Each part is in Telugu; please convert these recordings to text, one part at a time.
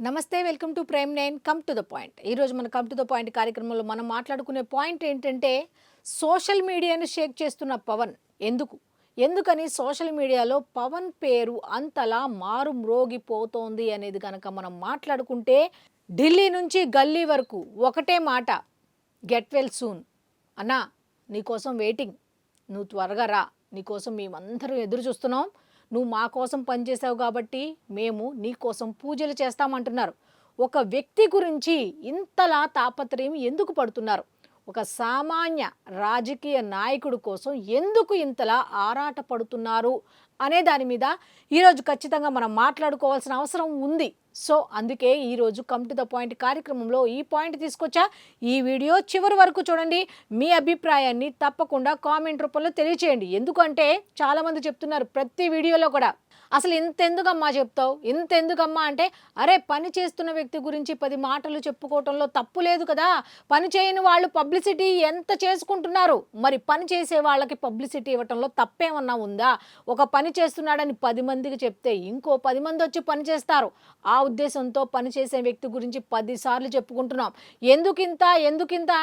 నమస్తే, welcome to prime nine. Come to the point. ఈరోజు మన కమ్ టు ద పాయింట్ కార్యక్రమంలో మనం మాట్లాడుకునే పాయింట్ ఏంటంటే, సోషల్ మీడియాను షేక్ చేస్తున్న పవన్ ఎందుకని సోషల్ మీడియాలో పవన్ పేరు అంతలా మారుమ్రోగిపోతోంది అనేది కనుక మనం మాట్లాడుకుంటే, ఢిల్లీ నుంచి గల్లీ వరకు ఒకటే మాట, గెట్ వెల్ సూన్. అన్నా, నీకోసం వెయిటింగ్, నువ్వు త్వరగా రా, నీకోసం మేమందరం ఎదురు చూస్తున్నాం, నువ్వు మా కోసం పనిచేసావు కాబట్టి మేము నీ కోసం పూజలు చేస్తామంటున్నారు. ఒక వ్యక్తి గురించి ఇంతలా తాపత్రయం ఎందుకు పడుతున్నారు? ఒక సామాన్య రాజకీయ నాయకుడు కోసం ఎందుకు ఇంతలా ఆరాట పడుతున్నారు అనే దాని మీద ఈరోజు ఖచ్చితంగా మనం మాట్లాడుకోవాల్సిన అవసరం ఉంది. సో అందుకే ఈరోజు కమ్ టు ద పాయింట్ కార్యక్రమంలో ఈ పాయింట్ తీసుకొచ్చా. ఈ వీడియో చివరి వరకు చూడండి. మీ అభిప్రాయాన్ని తప్పకుండా కామెంట్ రూపంలో తెలియచేయండి. ఎందుకంటే చాలామంది చెప్తున్నారు ప్రతి వీడియోలో కూడా, అసలు ఇంతెందుకమ్మా చెప్తావు, ఇంతెందుకమ్మా అంటే, అరే పని చేస్తున్న వ్యక్తి గురించి 10 మాటలు చెప్పుకోవటంలో తప్పు లేదు కదా. పని చేయని వాళ్ళు పబ్లిసిటీ ఎంత చేసుకుంటున్నారు, మరి పని చేసే వాళ్ళకి పబ్లిసిటీ ఇవ్వటంలో తప్పేమన్నా ఉందా? ఒక పని చేస్తున్నాడని 10 మందికి చెప్తే ఇంకో 10 మంది వచ్చి పని చేస్తారు. ఆ ఉద్దేశంతో పని చేసే వ్యక్తి గురించి 10 సార్లు చెప్పుకుంటున్నాం. ఎందుకింత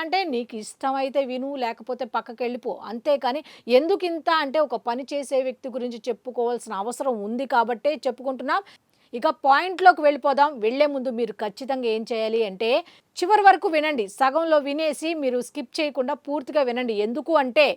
అంటే, నీకు ఇష్టమైతే విను, లేకపోతే పక్కకి వెళ్ళిపో, అంతేకాని ఎందుకింత అంటే ఒక పని చేసే వ్యక్తి గురించి చెప్పుకోవాల్సిన అవసరం ఉంది కాబట్టే చెప్పుకుంటున్నాం. ఇక పాయింట్లోకి వెళ్ళిపోదాం. వెళ్లే ముందు మీరు ఖచ్చితంగా ఏం చేయాలి అంటే, చివరి వరకు వినండి. సగంలో వినేసి మీరు స్కిప్ చేయకుండా పూర్తిగా వినండి. ఎందుకు అంటే,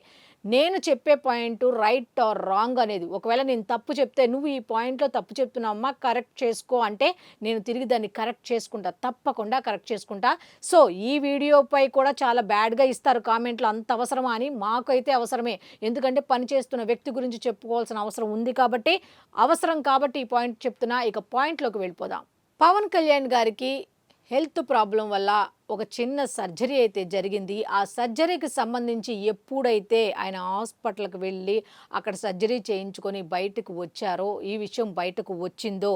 నేను చెప్పే పాయింట్ రైట్ ఆర్ రాంగ్ అనేది, ఒకవేళ నేను తప్పు చెప్తే, నువ్వు ఈ పాయింట్లో తప్పు చెప్తున్నావమ్మా, కరెక్ట్ చేసుకో అంటే, నేను తిరిగి దాన్ని కరెక్ట్ చేసుకుంటా, తప్పకుండా కరెక్ట్ చేసుకుంటా. సో ఈ వీడియోపై కూడా చాలా బ్యాడ్గా ఇస్తారు కామెంట్లు. అంత అవసరమా అని, మాకైతే అవసరమే. ఎందుకంటే పనిచేస్తున్న వ్యక్తి గురించి చెప్పుకోవాల్సిన అవసరం ఉంది కాబట్టి, అవసరం కాబట్టి ఈ పాయింట్ చెప్తున్నా. ఇక పాయింట్లోకి వెళ్ళిపోదాం. పవన్ కళ్యాణ్ గారికి హెల్త్ ప్రాబ్లం వల్ల ఒక చిన్న సర్జరీ అయితే జరిగింది. ఆ సర్జరీకి సంబంధించి ఎప్పుడైతే ఆయన హాస్పిటల్కి వెళ్ళి అక్కడ సర్జరీ చేయించుకొని బయటకు వచ్చారో, ఈ విషయం బయటకు వచ్చిందో,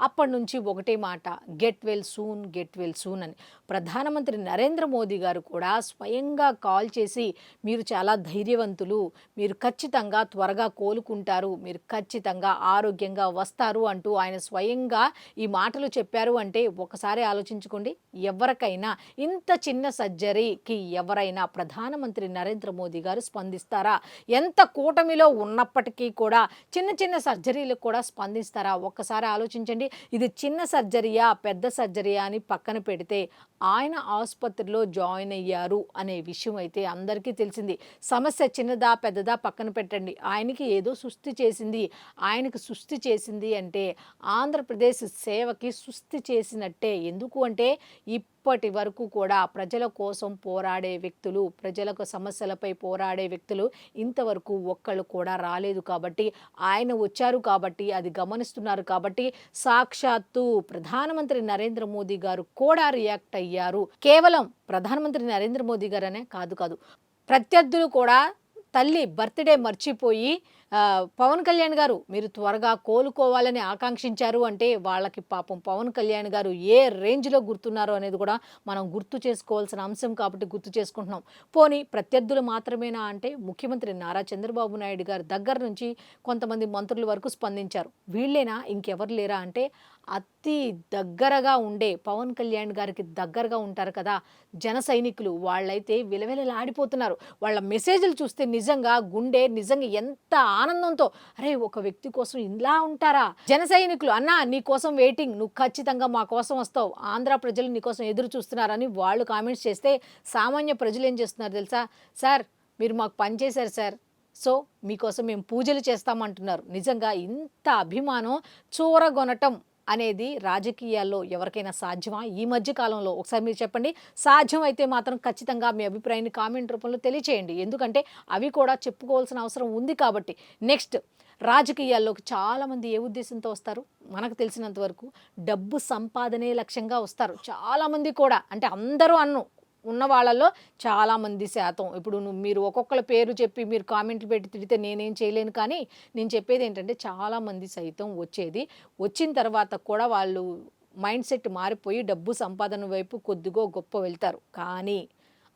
అప్పటి నుంచి ఒకటే మాట, get well soon, get well soon అని. ప్రధానమంత్రి నరేంద్ర మోదీ గారు కూడా స్వయంగా కాల్ చేసి, మీరు చాలా ధైర్యవంతులు, మీరు ఖచ్చితంగా త్వరగా కోలుకుంటారు, మీరు ఖచ్చితంగా ఆరోగ్యంగా వస్తారు అంటూ ఆయన స్వయంగా ఈ మాటలు చెప్పారు. అంటే ఒకసారి ఆలోచించుకోండి, ఎవరికైనా ఇంత చిన్న సర్జరీకి ఎవరైనా ప్రధానమంత్రి నరేంద్ర మోదీ గారు స్పందిస్తారా? ఎంత కూటమిలో ఉన్నప్పటికీ కూడా చిన్న చిన్న సర్జరీలకు కూడా స్పందిస్తారా? ఒక్కసారి ఆలోచించండి. ఇది చిన్న సర్జరీయా, పెద్ద సర్జరీయా అని పక్కన పెడితే, ఆయన ఆసుపత్రిలో జాయిన్ అయ్యారు అనే విషయం అయితే అందరికీ తెలిసింది. సమస్య చిన్నదా పెద్దదా పక్కన పెట్టండి, ఆయనకి ఏదో సుస్థి చేసింది. ఆయనకు సుస్థి చేసింది అంటే ఆంధ్రప్రదేశ్ సేవకి సుస్థి చేసినట్టే. ఎందుకు అంటే, ఇప్పటి వరకు కూడా ప్రజల కోసం పోరాడే వ్యక్తులు, ప్రజలకు సమస్యలపై పోరాడే వ్యక్తులు ఇంతవరకు ఒక్కళ్ళు కూడా రాలేదు కాబట్టి, ఆయన వచ్చారు కాబట్టి, అది గమనిస్తున్నారు కాబట్టి, సాక్షాత్తు ప్రధానమంత్రి నరేంద్ర మోదీ గారు కూడా రియాక్ట్ అయ్యారు. కేవలం ప్రధానమంత్రి నరేంద్ర మోదీ గారనే కాదు, ప్రత్యర్థులు కూడా తల్లి బర్త్డే మర్చిపోయి పవన్ కళ్యాణ్ గారు మీరు త్వరగా కోలుకోవాలని ఆకాంక్షించారు అంటే, వాళ్ళకి పాపం పవన్ కళ్యాణ్ గారు ఏ రేంజ్లో గుర్తున్నారో అనేది కూడా మనం గుర్తు చేసుకోవాల్సిన అంశం కాబట్టి గుర్తు చేసుకుంటున్నాం. పోనీ ప్రత్యర్థులు మాత్రమేనా అంటే, ముఖ్యమంత్రి నారా చంద్రబాబు నాయుడు గారి దగ్గర నుంచి కొంతమంది మంత్రుల వరకు స్పందించారు. వీళ్ళేనా, ఇంకెవరు లేరా అంటే, అతి దగ్గరగా ఉండే పవన్ కళ్యాణ్ గారికి దగ్గరగా ఉంటారు కదా జన సైనికులు, వాళ్ళైతే విలవిలలాడిపోతున్నారు. వాళ్ళ మెసేజ్లు చూస్తే నిజంగా గుండె నిజంగా ఎంత ఆనందంతో, అరే ఒక వ్యక్తి కోసం ఇలా ఉంటారా జన సైనికులు, అన్నా నీ కోసం వెయిటింగ్, నువ్వు ఖచ్చితంగా మా కోసం వస్తావు, ఆంధ్ర ప్రజలు నీ కోసం ఎదురు చూస్తున్నారని వాళ్ళు కామెంట్స్ చేస్తే, సామాన్య ప్రజలు ఏం చేస్తున్నారు తెలుసా? సార్ మీరు మాకు పని చేశారు సార్, సో మీకోసం మేము పూజలు చేస్తామంటున్నారు. నిజంగా ఇంత అభిమానం చూరగొనటం అనేది రాజకీయాల్లో ఎవరికైనా సాధ్యమా? ఈ మధ్య కాలంలో ఒకసారి మీరు చెప్పండి. సాధ్యం అయితే మాత్రం ఖచ్చితంగా మీ అభిప్రాయాన్ని కామెంట్ రూపంలో తెలియచేయండి. ఎందుకంటే అవి కూడా చెప్పుకోవాల్సిన అవసరం ఉంది కాబట్టి. నెక్స్ట్, రాజకీయాల్లోకి చాలామంది ఏ ఉద్దేశంతో వస్తారు? మనకు తెలిసినంత వరకు డబ్బు సంపాదనే లక్ష్యంగా వస్తారు చాలామంది కూడా. అంటే అందరూ ఉన్న వాళ్ళలో చాలామంది శాతం. ఇప్పుడు మీరు ఒక్కొక్కళ్ళ పేరు చెప్పి మీరు కామెంట్లు పెట్టి తిడితే నేనేం చేయలేను. కానీ నేను చెప్పేది ఏంటంటే, చాలామంది సైతం వచ్చిన తర్వాత కూడా వాళ్ళు మైండ్ సెట్ మారిపోయి డబ్బు సంపాదన వైపు కొద్దిగో గొప్ప వెళ్తారు. కానీ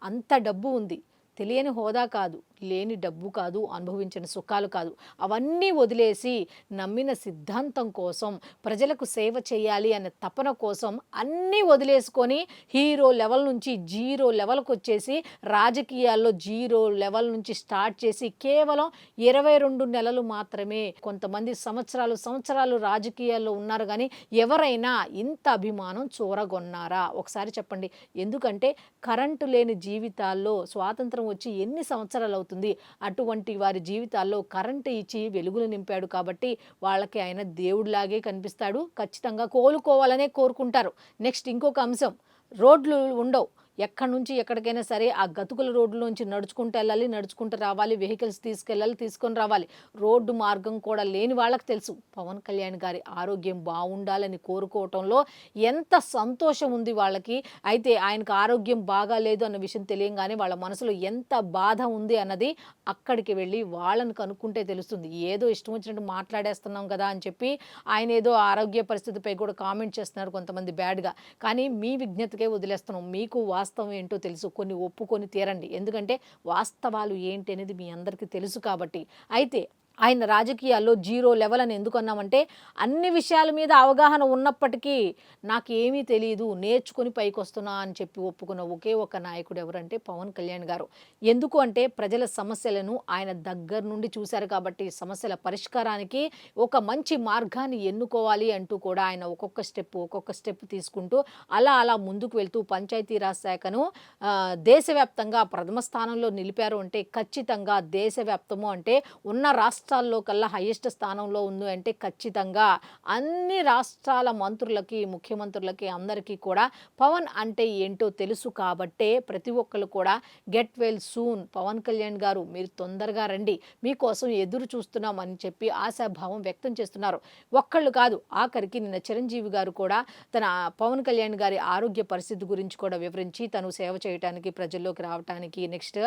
అంత డబ్బు ఉంది, తెలియని హోదా కాదు, లేని డబ్బు కాదు, అనుభవించిన సుఖాలు కాదు. అవన్నీ వదిలేసి నమ్మిన సిద్ధాంతం కోసం, ప్రజలకు సేవ చేయాలి అనే తపన కోసం అన్నీ వదిలేసుకొని హీరో లెవెల్ నుంచి జీరో లెవెల్‌కొచ్చేసి రాజకీయాల్లో జీరో లెవెల్ నుంచి స్టార్ట్ చేసి కేవలం 22 నెలలు మాత్రమే కొంతమంది సంవత్సరాలు రాజకీయాల్లో ఉన్నారు గానీ ఎవరైనా ఇంత అభిమానం చూరగొన్నారా? ఒకసారి చెప్పండి. ఎందుకంటే కరెంటు లేని జీవితాల్లో స్వాతంత్రం వచ్చి ఎన్ని సంవత్సరాలు అవుతుంది? అటువంటి వారి జీవితాల్లో కరెంటు ఇచ్చి వెలుగులు నింపాడు కాబట్టి వాళ్ళకి ఆయన దేవుడిలాగే కనిపిస్తాడు. ఖచ్చితంగా కోలుకోవాలనే కోరుకుంటారు. నెక్స్ట్ ఇంకొక అంశం, రోడ్లు ఉండవు. ఎక్కడి నుంచి ఎక్కడికైనా సరే ఆ గతుకుల రోడ్డులోంచి నడుచుకుంటూ వెళ్ళాలి, నడుచుకుంటూ రావాలి, వెహికల్స్ తీసుకెళ్ళాలి, తీసుకొని రావాలి. రోడ్డు మార్గం కూడా లేని వాళ్ళకి తెలుసు పవన్ కళ్యాణ్ గారి ఆరోగ్యం బాగుండాలని కోరుకోవటంలో ఎంత సంతోషం ఉంది వాళ్ళకి. అయితే ఆయనకు ఆరోగ్యం బాగాలేదు అన్న విషయం తెలియంగానే వాళ్ళ మనసులో ఎంత బాధ ఉంది అన్నది అక్కడికి వెళ్ళి వాళ్ళని కనుక్కుంటే తెలుస్తుంది. ఏదో ఇష్టం వచ్చినట్టు మాట్లాడేస్తున్నాం కదా అని చెప్పి ఆయన ఏదో ఆరోగ్య పరిస్థితిపై కూడా కామెంట్ చేస్తున్నారు కొంతమంది బ్యాడ్‌గా. కానీ మీ విజ్ఞతకే వదిలేస్తున్నాం. మీకు వాస్తవం ఏంటో తెలుసు. కొన్ని ఒప్పుకొని తీరండి. ఎందుకంటే వాస్తవాలు ఏంటి అనేది మీ అందరికీ తెలుసు కాబట్టి. అయితే ఆయన రాజకీయాల్లో జీరో లెవెల్ అని ఎందుకు అన్నామంటే అన్ని విషయాల మీద అవగాహన ఉన్నప్పటికీ నాకేమీ తెలియదు, నేర్చుకుని పైకొస్తున్నా అని చెప్పి ఒప్పుకున్న ఒకే ఒక నాయకుడు ఎవరంటే పవన్ కళ్యాణ్ గారు. ఎందుకు అంటే ప్రజల సమస్యలను ఆయన దగ్గర నుండి చూశారు కాబట్టి సమస్యల పరిష్కారానికి ఒక మంచి మార్గాన్ని ఎన్నుకోవాలి అంటూ కూడా ఆయన ఒక్కొక్క స్టెప్ తీసుకుంటూ అలా ముందుకు వెళ్తూ పంచాయతీరాజ్ శాఖను దేశవ్యాప్తంగా ప్రథమ స్థానంలో నిలిపారు. అంటే ఖచ్చితంగా దేశవ్యాప్తము అంటే ఉన్న రాష్ట్రాల్లో కల్లా హైయెస్ట్ స్థానంలో ఉంది అంటే ఖచ్చితంగా అన్ని రాష్ట్రాల మంత్రులకి, ముఖ్యమంత్రులకి అందరికీ కూడా పవన్ అంటే ఏంటో తెలుసు కాబట్టే ప్రతి ఒక్కరు కూడా get well soon, Pawan Kalyan garu మీరు తొందరగా రండి, మీకోసం ఎదురు చూస్తున్నాం అని చెప్పి ఆశాభావం వ్యక్తం చేస్తున్నారు. ఒక్కళ్ళు కాదు, ఆఖరికి నిన్న చిరంజీవి గారు కూడా తన పవన్ కళ్యాణ్ గారి ఆరోగ్య పరిస్థితి గురించి కూడా వివరించి తను సేవ చేయడానికి, ప్రజల్లోకి రావటానికి, నెక్స్ట్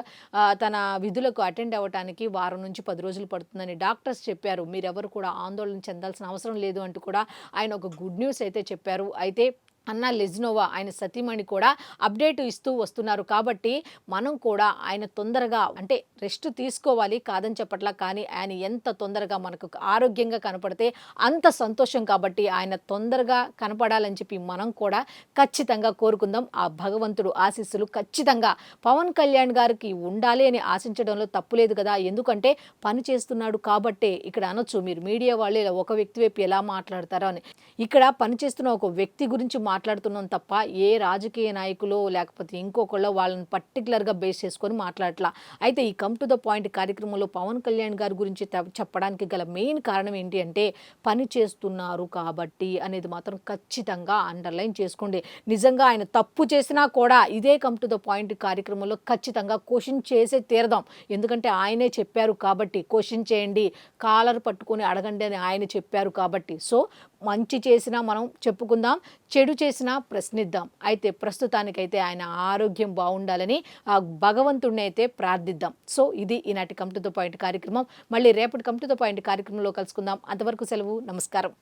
తన విధులకు అటెండ్ అవ్వటానికి వారం నుంచి 10 రోజులు పడుతుందని డాక్టర్స్ చెప్పారు. మీరెవరు కూడా ఆందోళన చెందాల్సిన అవసరం లేదు అంటూ కూడా ఆయన ఒక గుడ్ న్యూస్ అయితే చెప్పారు. అయితే అన్నా లెజ్నోవా ఆయన సతీమణి కూడా అప్డేట్ ఇస్తూ వస్తున్నారు కాబట్టి మనం కూడా ఆయన తొందరగా అంటే రెస్ట్ తీసుకోవాలి కాదని చెప్పట్లా, కానీ ఆయన ఎంత తొందరగా మనకు ఆరోగ్యంగా కనపడితే అంత సంతోషం కాబట్టి ఆయన తొందరగా కనపడాలని చెప్పి మనం కూడా ఖచ్చితంగా కోరుకుందాం. ఆ భగవంతుడు ఆశీస్సులు ఖచ్చితంగా పవన్ కళ్యాణ్ గారికి ఉండాలి అని ఆశించడంలో తప్పులేదు కదా. ఎందుకంటే పని చేస్తున్నాడు కాబట్టే ఇక్కడ అనొచ్చు, మీరు మీడియా వాళ్ళే ఒక వ్యక్తి వైపు ఎలా మాట్లాడతారో అని. ఇక్కడ పనిచేస్తున్న ఒక వ్యక్తి గురించి మాట్లాడుతున్నాం తప్ప ఏ రాజకీయ నాయకులు లేకపోతే ఇంకొకళ్ళు వాళ్ళని పర్టికులర్గా బేస్ చేసుకొని మాట్లాడట్లా. అయితే ఈ కమ్ టు ద పాయింట్ కార్యక్రమంలో పవన్ కళ్యాణ్ గారి గురించి చెప్పడానికి గల మెయిన్ కారణం ఏంటి అంటే పని చేస్తున్నారు కాబట్టి అనేది మాత్రం ఖచ్చితంగా అండర్లైన్ చేసుకోండి. నిజంగా ఆయన తప్పు చేసినా కూడా ఇదే కమ్ టు ద పాయింట్ కార్యక్రమంలో ఖచ్చితంగా క్వశ్చన్ చేసే తీరదాం. ఎందుకంటే ఆయనే చెప్పారు కాబట్టి క్వశ్చన్ చేయండి, కాలర్ పట్టుకొని అడగండి అని ఆయన చెప్పారు కాబట్టి. సో మంచి చేసినా మనం చెప్పుకుందాం, చెడు చేసినా ప్రశ్నిద్దాం. అయితే ప్రస్తుతానికైతే ఆయన ఆరోగ్యం బాగుండాలని ఆ భగవంతుడిని అయితే ప్రార్థిద్దాం. సో ఇది ఈనాటి కమ్ టు ద పాయింట్ కార్యక్రమం. మళ్ళీ రేపటి కమ్ టు ద పాయింట్ కార్యక్రమంలో కలుసుకుందాం. అంతవరకు సెలవు, నమస్కారం.